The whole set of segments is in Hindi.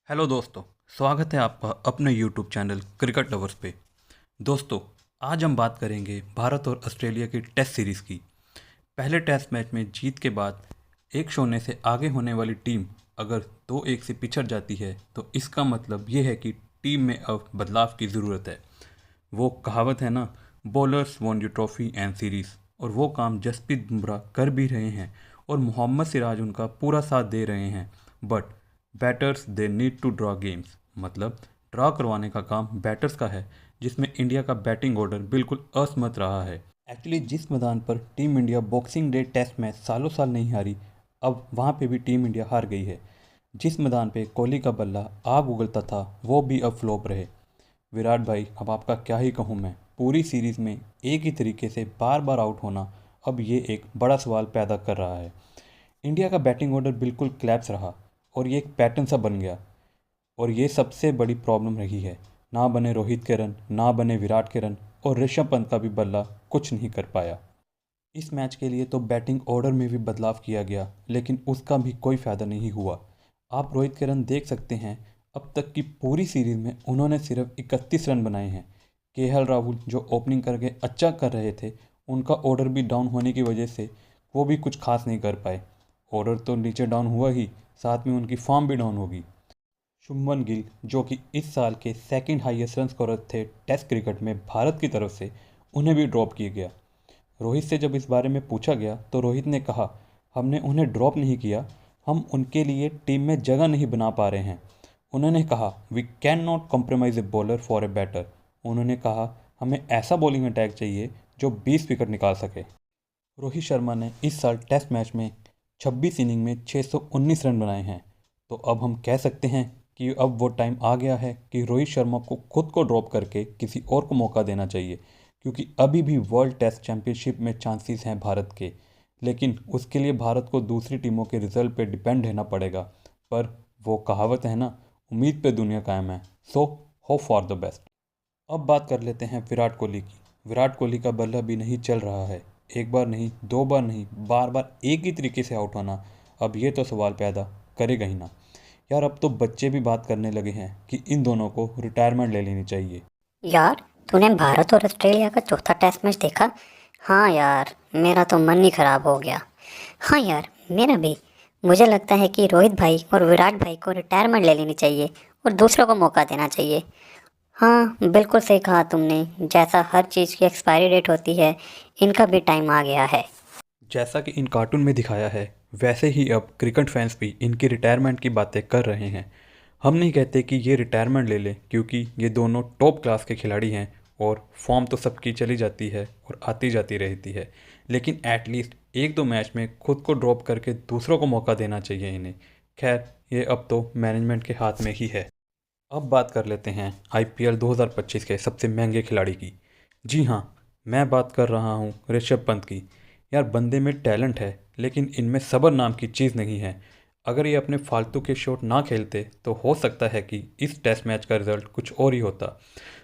हेलो दोस्तों। स्वागत है आपका अपने यूट्यूब चैनल क्रिकेट लवर्स पे। दोस्तों, आज हम बात करेंगे भारत और ऑस्ट्रेलिया की टेस्ट सीरीज़ की। पहले टेस्ट मैच में जीत के बाद 1-0 से आगे होने वाली टीम अगर 2-1 से पिछड़ जाती है तो इसका मतलब ये है कि टीम में अब बदलाव की ज़रूरत है। वो कहावत है ना, bowlers won you trophy and series, और वो काम जसप्रीत बुमराह कर भी रहे हैं और मोहम्मद सिराज उनका पूरा साथ दे रहे हैं। But batters they need to draw games, मतलब ड्रॉ करवाने का काम बैटर्स का है, जिसमें इंडिया का बैटिंग ऑर्डर बिल्कुल असमर्थ रहा है। एक्चुअली जिस मैदान पर team India boxing day test match सालों साल नहीं हारी, अब वहाँ पे भी टीम इंडिया हार गई है। जिस मैदान पे कोहली का बल्ला आग उगलता था वो भी अब फ्लॉप रहे। विराट भाई, अब आपका क्या ही कहूँ मैं, पूरी सीरीज़ में एक ही तरीके से बार बार आउट होना अब ये एक बड़ा सवाल पैदा कर रहा है। इंडिया का बैटिंग ऑर्डर बिल्कुल क्लैप्स रहा और ये एक पैटर्न सा बन गया, और ये सबसे बड़ी प्रॉब्लम रही है। ना बने रोहित के रन, ना बने विराट के रन, और ऋषभ पंत का भी बल्ला कुछ नहीं कर पाया। इस मैच के लिए तो बैटिंग ऑर्डर में भी बदलाव किया गया, लेकिन उसका भी कोई फ़ायदा नहीं हुआ। आप रोहित के रन देख सकते हैं, अब तक की पूरी सीरीज़ में उन्होंने सिर्फ 31 रन बनाए हैं। केएल राहुल जो ओपनिंग करके अच्छा कर रहे थे, उनका ऑर्डर भी डाउन होने की वजह से वो भी कुछ खास नहीं कर पाए। ऑर्डर तो नीचे डाउन हुआ ही, साथ में उनकी फॉर्म भी डाउन होगी। शुभमन गिल जो कि इस साल के सेकंड हाईएस्ट रन स्कोरर थे टेस्ट क्रिकेट में भारत की तरफ से, उन्हें भी ड्रॉप किया गया। रोहित से जब इस बारे में पूछा गया तो रोहित ने कहा, हमने उन्हें ड्रॉप नहीं किया, हम उनके लिए टीम में जगह नहीं बना पा रहे हैं। उन्होंने कहा, we can not compromise a bowler for a batter. उन्होंने कहा, हमें ऐसा बॉलिंग अटैक चाहिए जो 20 विकेट निकाल सके। रोहित शर्मा ने इस साल टेस्ट मैच में 26 इनिंग में 619 रन बनाए हैं। तो अब हम कह सकते हैं कि अब वो टाइम आ गया है कि रोहित शर्मा को खुद को ड्रॉप करके किसी और को मौका देना चाहिए, क्योंकि अभी भी वर्ल्ड टेस्ट चैंपियनशिप में चांसेस हैं भारत के। लेकिन उसके लिए भारत को दूसरी टीमों के रिजल्ट पे डिपेंड रहना पड़ेगा। पर वो कहावत है ना, उम्मीद पे दुनिया कायम है। So hope for the best. अब बात कर लेते हैं विराट कोहली की। विराट कोहली का बल्ला भी नहीं चल रहा है। एक बार नहीं, दो बार नहीं, बार बार एक ही तरीके से आउट होना अब ये तो सवाल पैदा करेगा ही ना। यार, अब तो बच्चे भी बात करने लगे हैं कि इन दोनों को रिटायरमेंट ले लेनी चाहिए। यार, तूने भारत और ऑस्ट्रेलिया का चौथा टेस्ट मैच देखा? हाँ यार, मेरा तो मन ही खराब हो गया। हाँ यार, मेरा भी। मुझे लगता है कि रोहित भाई और विराट भाई को रिटायरमेंट ले लेनी चाहिए और दूसरों को मौका देना चाहिए। हाँ, बिल्कुल सही कहा तुमने। जैसा हर चीज़ की एक्सपायरी डेट होती है, इनका भी टाइम आ गया है। जैसा कि इन कार्टून में दिखाया है, वैसे ही अब क्रिकेट फैंस भी इनकी रिटायरमेंट की बातें कर रहे हैं। हम नहीं कहते कि ये रिटायरमेंट ले लें, क्योंकि ये दोनों टॉप क्लास के खिलाड़ी हैं और फॉर्म तो सबकी चली जाती है और आती जाती रहती है। लेकिन एटलीस्ट एक दो मैच में खुद को ड्रॉप करके दूसरों को मौका देना चाहिए इन्हें। खैर, ये अब तो मैनेजमेंट के हाथ में ही है। अब बात कर लेते हैं आईपीएल 2025 के सबसे महंगे खिलाड़ी की। जी हाँ, मैं बात कर रहा हूँ ऋषभ पंत की। यार, बंदे में टैलेंट है, लेकिन इनमें सब्र नाम की चीज़ नहीं है। अगर ये अपने फालतू के शॉट ना खेलते तो हो सकता है कि इस टेस्ट मैच का रिजल्ट कुछ और ही होता।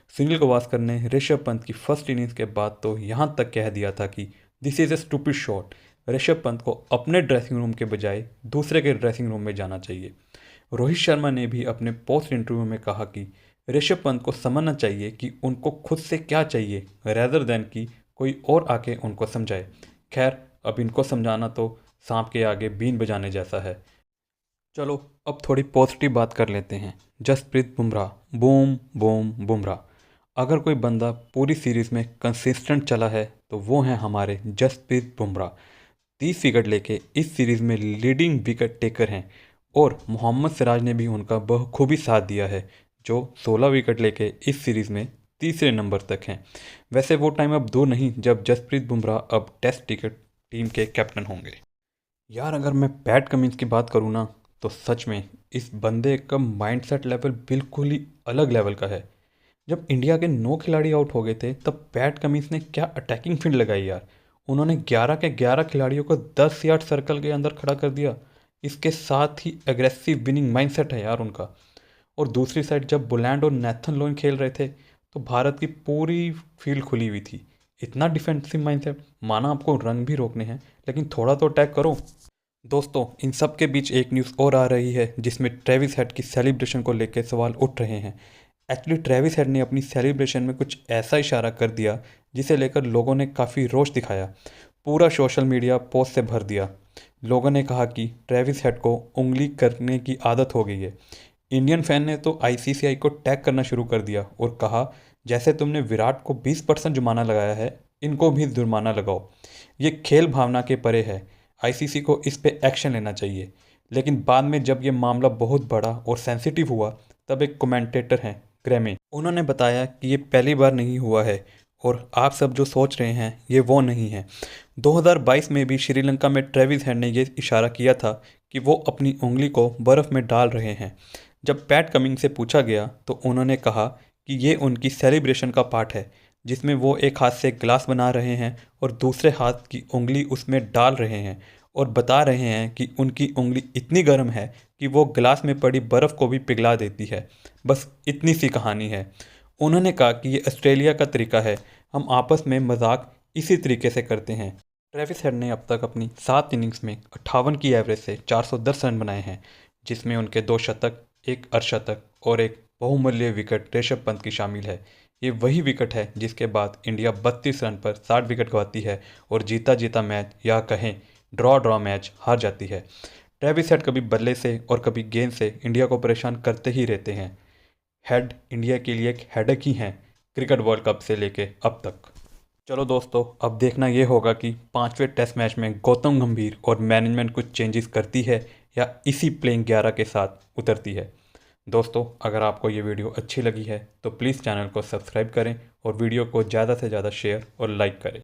सुनील गावस्कर ने ऋषभ पंत की फर्स्ट इनिंग्स के बाद तो यहाँ तक कह दिया था कि this is a stupid shot. Rishabh Pant को अपने ड्रेसिंग रूम के बजाय दूसरे के ड्रेसिंग रूम में जाना चाहिए। रोहित शर्मा ने भी अपने पोस्ट इंटरव्यू में कहा कि ऋषभ पंत को समझना चाहिए कि उनको खुद से क्या चाहिए, रेदर देन कि कोई और आके उनको समझाए। खैर, अब इनको समझाना तो सांप के आगे बीन बजाने जैसा है। चलो, अब थोड़ी पॉजिटिव बात कर लेते हैं। Jasprit Bumrah, boom boom Bumrah. अगर कोई बंदा पूरी सीरीज़ में कंसिस्टेंट चला है तो वो है हमारे जसप्रीत बुमराह। 30 विकेट लेके इस सीरीज़ में लीडिंग विकेट टेकर हैं, और मोहम्मद सिराज ने भी उनका बखूबी साथ दिया है, जो 16 विकेट लेके इस सीरीज़ में तीसरे नंबर तक हैं। वैसे वो टाइम अब दूर नहीं जब जसप्रीत बुमराह अब टेस्ट क्रिकेट टीम के कैप्टन होंगे। यार, अगर मैं पैट कमिंस की बात करूँ ना, तो सच में इस बंदे का माइंडसेट लेवल बिल्कुल ही अलग लेवल का है। जब इंडिया के 9 खिलाड़ी आउट हो गए थे तब पैट कमिंस ने क्या अटैकिंग फील्ड लगाई यार। उन्होंने 11 के 11 खिलाड़ियों को 10 यार्ड सर्कल के अंदर खड़ा कर दिया। इसके साथ ही एग्रेसिव विनिंग माइंडसेट है यार उनका। और दूसरी साइड जब बुलैंड और नेथन लोन खेल रहे थे तो भारत की पूरी फील्ड खुली हुई थी। इतना डिफेंसिव माइंडसेट, माना आपको रन भी रोकने हैं, लेकिन थोड़ा तो अटैक करो। दोस्तों, इन सब के बीच एक न्यूज़ और आ रही है जिसमें ट्रेविस हेड की सेलिब्रेशन को लेकर सवाल उठ रहे हैं। एक्चुअली ट्रेविस हेड ने अपनी सेलिब्रेशन में कुछ ऐसा इशारा कर दिया जिसे लेकर लोगों ने काफ़ी रोष दिखाया। पूरा सोशल मीडिया पोस्ट से भर दिया। लोगों ने कहा कि ट्रेविस हेड को उंगली करने की आदत हो गई है। इंडियन फैन ने तो आईसीसीआई को टैग करना शुरू कर दिया और कहा, जैसे तुमने विराट को 20% जुर्माना लगाया है, इनको भी जुर्माना लगाओ। ये खेल भावना के परे है। आईसीसी को इस पे एक्शन लेना चाहिए। लेकिन बाद में जब ये मामला बहुत बड़ा और सेंसिटिव हुआ, तब एक कमेंटेटर हैं ग्रैमी, उन्होंने बताया कि ये पहली बार नहीं हुआ है और आप सब जो सोच रहे हैं ये वो नहीं है। 2022 में भी श्रीलंका में ट्रेविस हेड ने ये इशारा किया था कि वो अपनी उंगली को बर्फ़ में डाल रहे हैं। जब पैट कमिंग से पूछा गया तो उन्होंने कहा कि ये उनकी सेलिब्रेशन का पार्ट है, जिसमें वो एक हाथ से ग्लास बना रहे हैं और दूसरे हाथ की उंगली उसमें डाल रहे हैं और बता रहे हैं कि उनकी उंगली इतनी गर्म है कि वो ग्लास में पड़ी बर्फ़ को भी पिघला देती है। बस इतनी सी कहानी है। उन्होंने कहा कि ये ऑस्ट्रेलिया का तरीका है, हम आपस में मजाक इसी तरीके से करते हैं। ट्रेविस हेड ने अब तक अपनी 7 इनिंग्स में 58 की एवरेज से 410 रन बनाए हैं, जिसमें उनके 2 शतक, एक अर्धशतक और एक बहुमूल्य विकेट ऋषभ पंत की शामिल है। ये वही विकेट है जिसके बाद इंडिया 32 रन पर 60 विकेट गंवाती है और जीता जीता मैच या कहें ड्रॉ मैच हार जाती है। ट्रेविस हेड कभी बल्ले से और कभी गेंद से इंडिया को परेशान करते ही रहते हैं। हेड इंडिया के लिए एक हेडक ही हैं क्रिकेट वर्ल्ड कप से लेके अब तक। चलो दोस्तों, अब देखना ये होगा कि 5वें टेस्ट मैच में गौतम गंभीर और मैनेजमेंट कुछ चेंजेस करती है या इसी प्लेइंग 11 के साथ उतरती है। दोस्तों, अगर आपको ये वीडियो अच्छी लगी है तो प्लीज़ चैनल को सब्सक्राइब करें और वीडियो को ज़्यादा से ज़्यादा शेयर और लाइक करें।